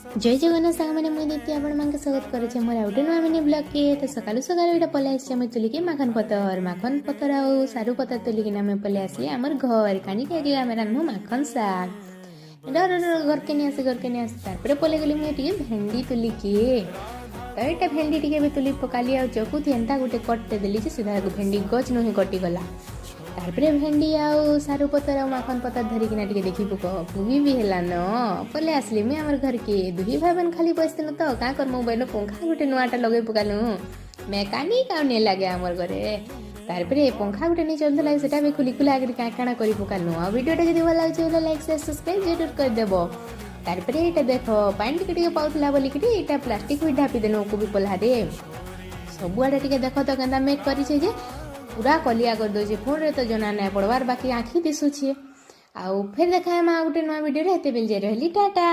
जय जगन्नाथ सांग मैंने मुझे दीप्ति आपण मानके स्वागत करे मोर आउटे नुआ मिनी ब्लॉग के तो सकालू सकालू एटा पले आसी आम तुलिके माखन पतर आउ सारू पतर तुलिके आम पले आसली आमर घर कानी के आम रान्धु माखन साग घर के नहीं आसी तारपरे पले गली मुझे टिके भेंडी तुलिके तो यहाँ भेंडी टिके तुली पकाली आ चकु एंता गोटे कटे देली सीधा भेंडी गच नुहे कटिगला तारपरे भेंडी आउ सारू पतर आ माखन पतर धरिकिना टिके देखी पुक पुगी भी हेला न पले आसली मैं आमर घर के दुही भाई बहन खाली बसते न तो का कर मोबाइल पंखा गोटे नुआटा लगे पकालु मेकानिक आउ नहीं लगे आमर घरे तारपरे पंखा गोटे नहीं चलता सेटा भी खुली खुला आगे काଣା करी पकालु आ वीडियोटा जदि भल लागे लाइक शेयर सब्सक्राइब जरूर कर देबो। तारपरे एटा देखो पानी टिके पाउथला बोली कि एटा प्लास्टिक भी ढापी देनो को भी पल्हारे सबुआडे टिके देखो तो केंदा मेक करी छे जे पूरा कलिया कर दो फोन रे तो जना नहीं पड़वार बाकी आँखी दिशुचे आउ फिर देखा गोटे नुआ वीडियो हेते बेल जाए रही टाटा।